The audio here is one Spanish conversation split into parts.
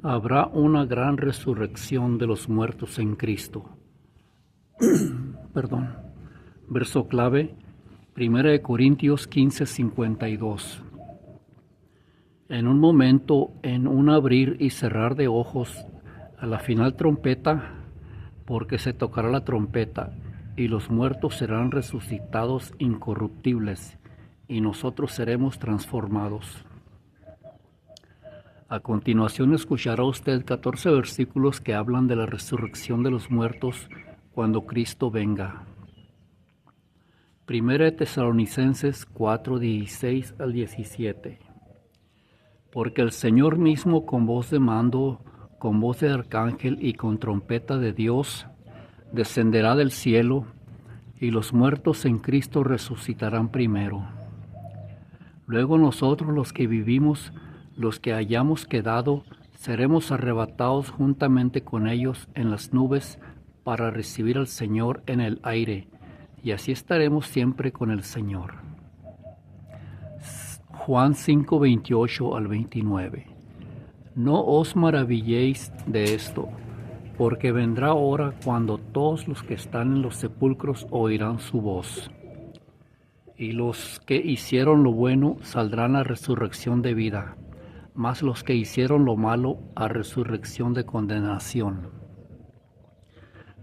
Habrá una gran resurrección de los muertos en Cristo. Perdón. Verso clave, 1 Corintios 15:52. En un momento, en un abrir y cerrar de ojos, a la final trompeta, porque se tocará la trompeta, y los muertos serán resucitados incorruptibles, y nosotros seremos transformados. A continuación escuchará usted 14 versículos que hablan de la resurrección de los muertos cuando Cristo venga. 1 Tesalonicenses 4:16 al 17. Porque el Señor mismo con voz de mando, con voz de arcángel y con trompeta de Dios, descenderá del cielo, y los muertos en Cristo resucitarán primero. Luego nosotros los que vivimos, los que hayamos quedado, seremos arrebatados juntamente con ellos en las nubes para recibir al Señor en el aire, y así estaremos siempre con el Señor. Juan 5:28 al 29. No os maravilléis de esto, porque vendrá hora cuando todos los que están en los sepulcros oirán su voz. Y los que hicieron lo bueno saldrán a resurrección de vida, mas los que hicieron lo malo a resurrección de condenación.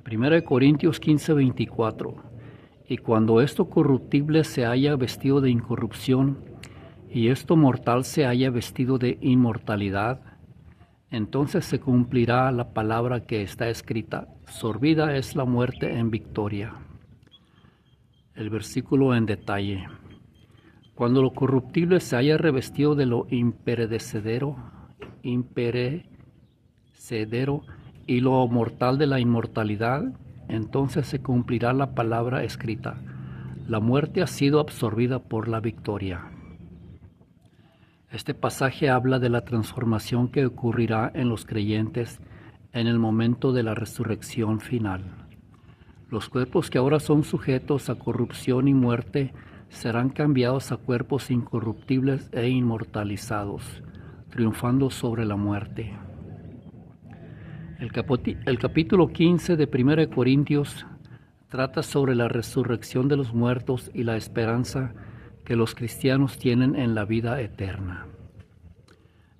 1 Corintios 15:24. Y cuando esto corruptible se haya vestido de incorrupción, y esto mortal se haya vestido de inmortalidad, entonces se cumplirá la palabra que está escrita: sorbida es la muerte en victoria. El versículo en detalle. Cuando lo corruptible se haya revestido de lo imperecedero, y lo mortal de la inmortalidad, entonces se cumplirá la palabra escrita: la muerte ha sido absorbida por la victoria. Este pasaje habla de la transformación que ocurrirá en los creyentes en el momento de la resurrección final. Los cuerpos que ahora son sujetos a corrupción y muerte serán cambiados a cuerpos incorruptibles e inmortalizados, triunfando sobre la muerte. El capítulo 15 de 1 Corintios trata sobre la resurrección de los muertos y la esperanza que los cristianos tienen en la vida eterna.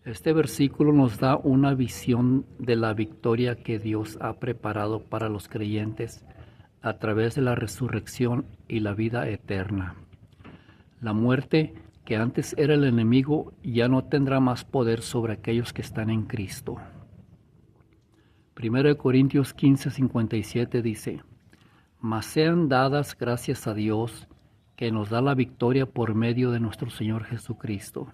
Este versículo nos da una visión de la victoria que Dios ha preparado para los creyentes a través de la resurrección y la vida eterna. La muerte, que antes era el enemigo, ya no tendrá más poder sobre aquellos que están en Cristo. 1 Corintios 15:57 dice: Mas sean dadas gracias a Dios, que nos da la victoria por medio de nuestro Señor Jesucristo.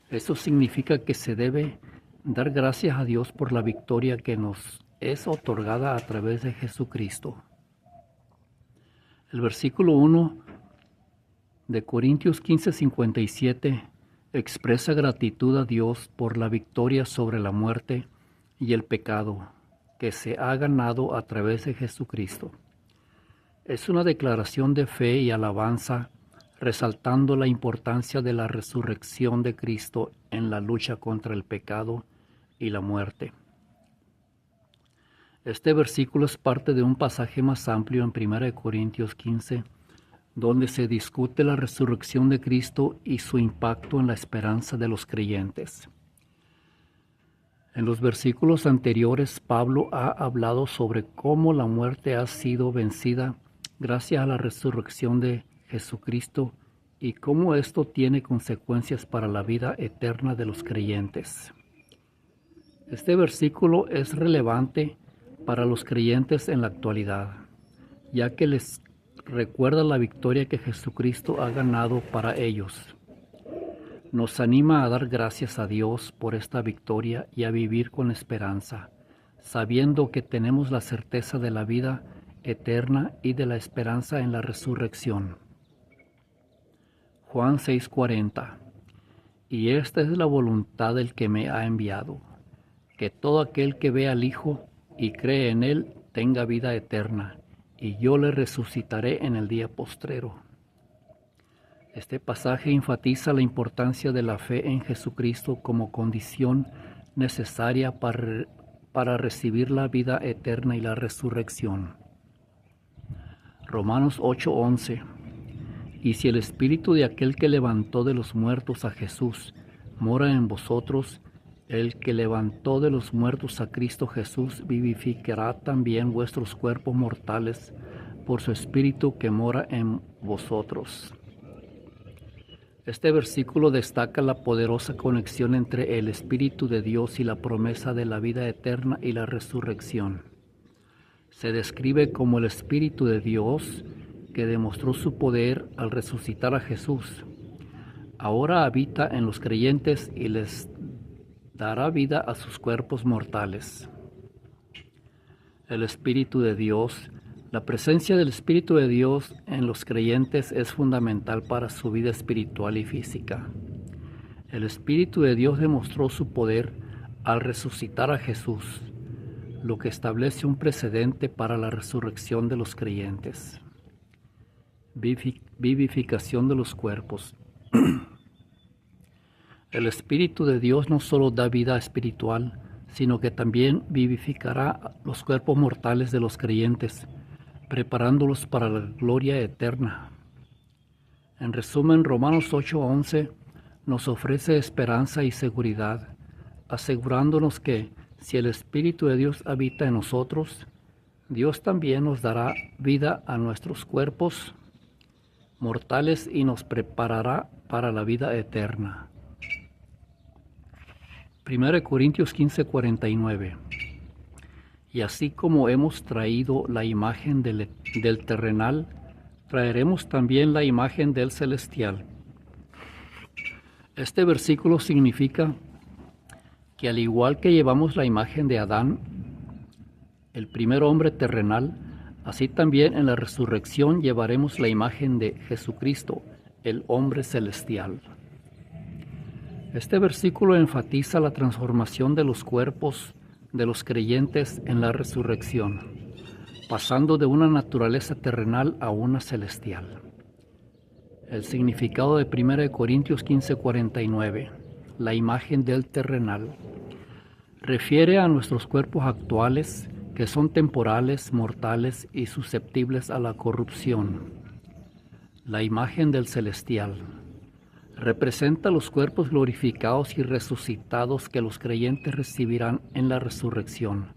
Esto significa que se debe dar gracias a Dios por la victoria que nos es otorgada a través de Jesucristo. El versículo 1 de Corintios 15:57 expresa gratitud a Dios por la victoria sobre la muerte y el pecado que se ha ganado a través de Jesucristo. Es una declaración de fe y alabanza, resaltando la importancia de la resurrección de Cristo en la lucha contra el pecado y la muerte. Este versículo es parte de un pasaje más amplio en 1 Corintios 15, donde se discute la resurrección de Cristo y su impacto en la esperanza de los creyentes. En los versículos anteriores, Pablo ha hablado sobre cómo la muerte ha sido vencida gracias a la resurrección de Jesucristo y cómo esto tiene consecuencias para la vida eterna de los creyentes. Este versículo es relevante para los creyentes en la actualidad, ya que les recuerda la victoria que Jesucristo ha ganado para ellos. Nos anima a dar gracias a Dios por esta victoria y a vivir con esperanza, sabiendo que tenemos la certeza de la vida eterna y de la esperanza en la resurrección. Juan 6:40. Y esta es la voluntad del que me ha enviado, que todo aquel que ve al Hijo y cree en Él tenga vida eterna, y yo le resucitaré en el día postrero. Este pasaje enfatiza la importancia de la fe en Jesucristo como condición necesaria para recibir la vida eterna y la resurrección. Romanos 8:11. Y si el espíritu de aquel que levantó de los muertos a Jesús mora en vosotros, el que levantó de los muertos a Cristo Jesús vivificará también vuestros cuerpos mortales por su espíritu que mora en vosotros. Este versículo destaca la poderosa conexión entre el Espíritu de Dios y la promesa de la vida eterna y la resurrección. Se describe como el Espíritu de Dios que demostró su poder al resucitar a Jesús. Ahora habita en los creyentes y les dará vida a sus cuerpos mortales. El Espíritu de Dios. La presencia del Espíritu de Dios en los creyentes es fundamental para su vida espiritual y física. El Espíritu de Dios demostró su poder al resucitar a Jesús, lo que establece un precedente para la resurrección de los creyentes. Vivificación de los cuerpos. El Espíritu de Dios no solo da vida espiritual, sino que también vivificará los cuerpos mortales de los creyentes, preparándolos para la gloria eterna. En resumen, Romanos 8:11 nos ofrece esperanza y seguridad, asegurándonos que si el Espíritu de Dios habita en nosotros, Dios también nos dará vida a nuestros cuerpos mortales y nos preparará para la vida eterna. 1 Corintios 15:49. Y así como hemos traído la imagen del terrenal, traeremos también la imagen del celestial. Este versículo significa que al igual que llevamos la imagen de Adán, el primer hombre terrenal, así también en la resurrección llevaremos la imagen de Jesucristo, el hombre celestial. Este versículo enfatiza la transformación de los cuerpos de los creyentes en la resurrección, pasando de una naturaleza terrenal a una celestial. El significado de 1 Corintios 15:49, la imagen del terrenal, refiere a nuestros cuerpos actuales que son temporales, mortales y susceptibles a la corrupción. La imagen del celestial representa los cuerpos glorificados y resucitados que los creyentes recibirán en la resurrección.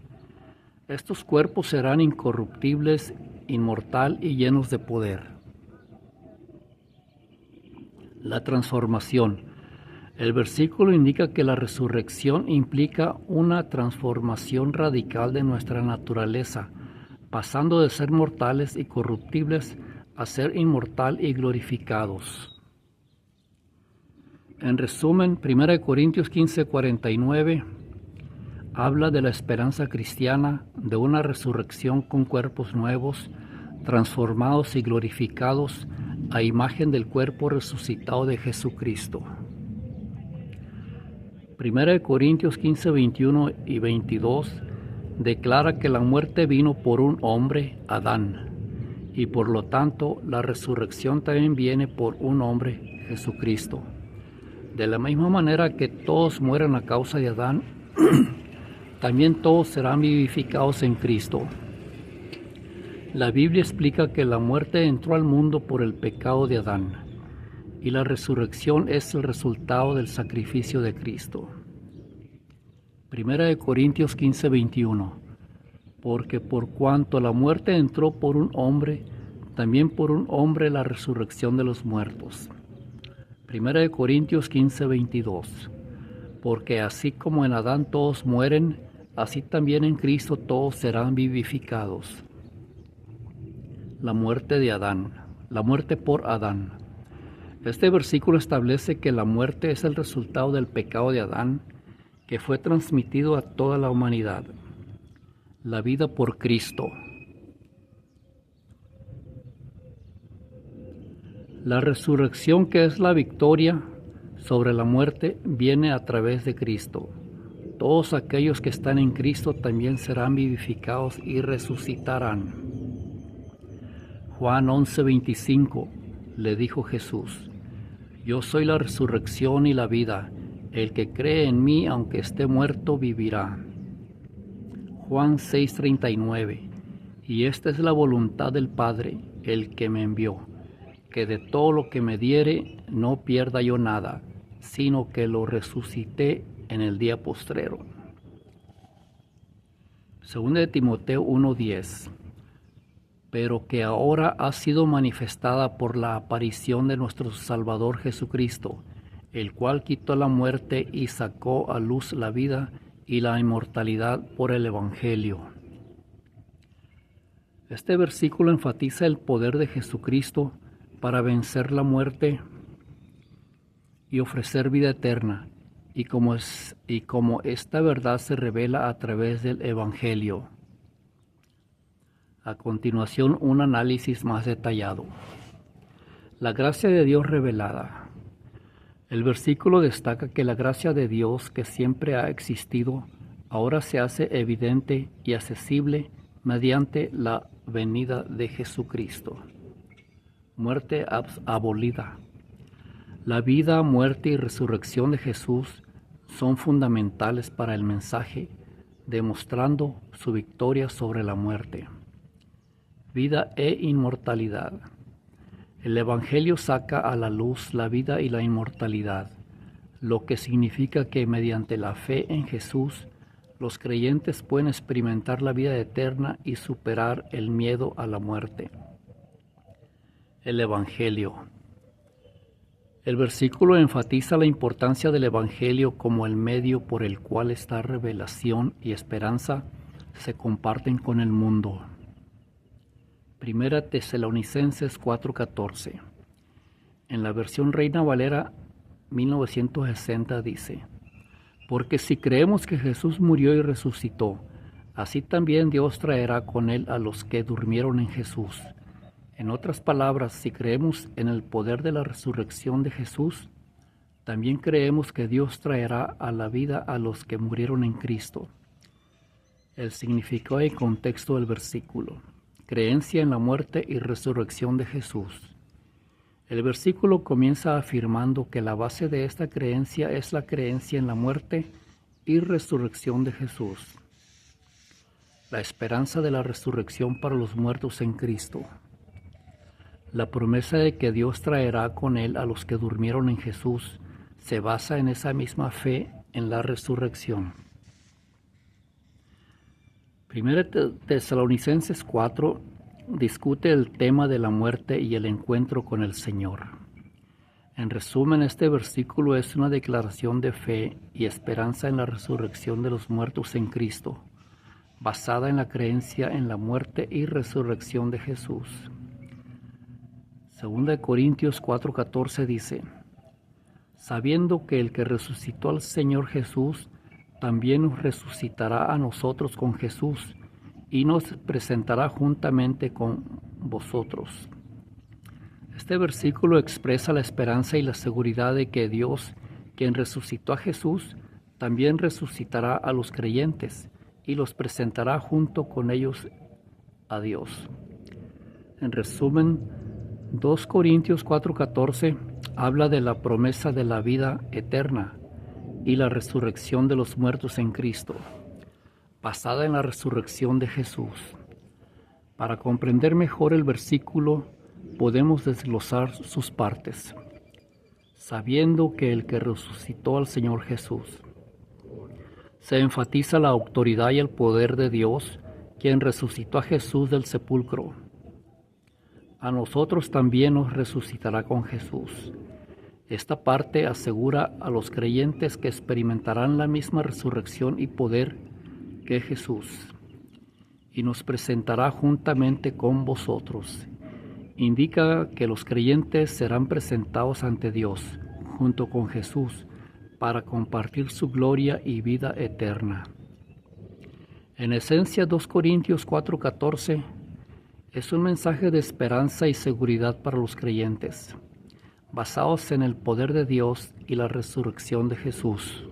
Estos cuerpos serán incorruptibles, inmortal y llenos de poder. La transformación. El versículo indica que la resurrección implica una transformación radical de nuestra naturaleza, pasando de ser mortales y corruptibles a ser inmortal y glorificados. En resumen, 1 Corintios 15:49 habla de la esperanza cristiana de una resurrección con cuerpos nuevos, transformados y glorificados a imagen del cuerpo resucitado de Jesucristo. 1 Corintios 15:21 y 22 declara que la muerte vino por un hombre, Adán, y por lo tanto la resurrección también viene por un hombre, Jesucristo. De la misma manera que todos mueren a causa de Adán, también todos serán vivificados en Cristo. La Biblia explica que la muerte entró al mundo por el pecado de Adán, y la resurrección es el resultado del sacrificio de Cristo. 1 Corintios 15:21. Porque por cuanto la muerte entró por un hombre, también por un hombre la resurrección de los muertos. 1 Corintios 15:22. Porque así como en Adán todos mueren, así también en Cristo todos serán vivificados. La muerte de Adán, la muerte por Adán. Este versículo establece que la muerte es el resultado del pecado de Adán, que fue transmitido a toda la humanidad. La vida por Cristo. La resurrección, que es la victoria sobre la muerte, viene a través de Cristo. Todos aquellos que están en Cristo también serán vivificados y resucitarán. Juan 11:25 le dijo Jesús: Yo soy la resurrección y la vida. el que cree en mí, aunque esté muerto, vivirá. Juan 6:39. Y esta es la voluntad del Padre, el que me envió, que de todo lo que me diere no pierda yo nada, sino que lo resucité en el día postrero. 2 de Timoteo 1:10. Pero que ahora ha sido manifestada por la aparición de nuestro Salvador Jesucristo, el cual quitó la muerte y sacó a luz la vida y la inmortalidad por el Evangelio. Este versículo enfatiza el poder de Jesucristo para vencer la muerte y ofrecer vida eterna, y como esta verdad se revela a través del Evangelio. A continuación, un análisis más detallado. La gracia de Dios revelada. El versículo destaca que la gracia de Dios, que siempre ha existido, ahora se hace evidente y accesible mediante la venida de Jesucristo. Muerte abolida. La vida, muerte y resurrección de Jesús son fundamentales para el mensaje, demostrando su victoria sobre la muerte. Vida e inmortalidad. El Evangelio saca a la luz la vida y la inmortalidad, lo que significa que mediante la fe en Jesús, los creyentes pueden experimentar la vida eterna y superar el miedo a la muerte. El Evangelio. El versículo enfatiza la importancia del Evangelio como el medio por el cual esta revelación y esperanza se comparten con el mundo. Primera Tesalonicenses 4:14. En la versión Reina Valera 1960 dice: porque si creemos que Jesús murió y resucitó, así también Dios traerá con él a los que durmieron en Jesús. En otras palabras, si creemos en el poder de la resurrección de Jesús, también creemos que Dios traerá a la vida a los que murieron en Cristo. El significado y contexto del versículo. Creencia en la muerte y resurrección de Jesús. El versículo comienza afirmando que la base de esta creencia es la creencia en la muerte y resurrección de Jesús. La esperanza de la resurrección para los muertos en Cristo. La promesa de que Dios traerá con él a los que durmieron en Jesús se basa en esa misma fe en la resurrección. Primera Tesalonicenses 4 discute el tema de la muerte y el encuentro con el Señor. En resumen, este versículo es una declaración de fe y esperanza en la resurrección de los muertos en Cristo, basada en la creencia en la muerte y resurrección de Jesús. 2 Corintios 4:14 dice: sabiendo que el que resucitó al Señor Jesús también nos resucitará a nosotros con Jesús y nos presentará juntamente con vosotros. Este versículo expresa la esperanza y la seguridad de que Dios, quien resucitó a Jesús, también resucitará a los creyentes y los presentará junto con ellos a Dios. En resumen, 2 Corintios 4:14 habla de la promesa de la vida eterna y la resurrección de los muertos en Cristo, basada en la resurrección de Jesús. Para comprender mejor el versículo, podemos desglosar sus partes. Sabiendo que el que resucitó al Señor Jesús. Se enfatiza la autoridad y el poder de Dios, quien resucitó a Jesús del sepulcro. A nosotros también nos resucitará con Jesús. Esta parte asegura a los creyentes que experimentarán la misma resurrección y poder que Jesús, y nos presentará juntamente con vosotros. Indica que los creyentes serán presentados ante Dios, junto con Jesús, para compartir su gloria y vida eterna. En esencia, 2 Corintios 4:14 es un mensaje de esperanza y seguridad para los creyentes, basados en el poder de Dios y la resurrección de Jesús.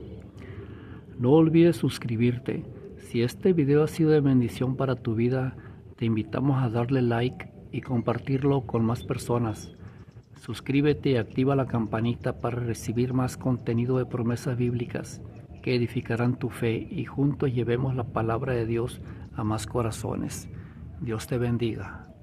No olvides suscribirte. Si este video ha sido de bendición para tu vida, te invitamos a darle like y compartirlo con más personas Suscríbete y activa la campanita para recibir más contenido de promesas bíblicas que edificarán tu fe y juntos llevemos la palabra de Dios a más corazones. Dios te bendiga.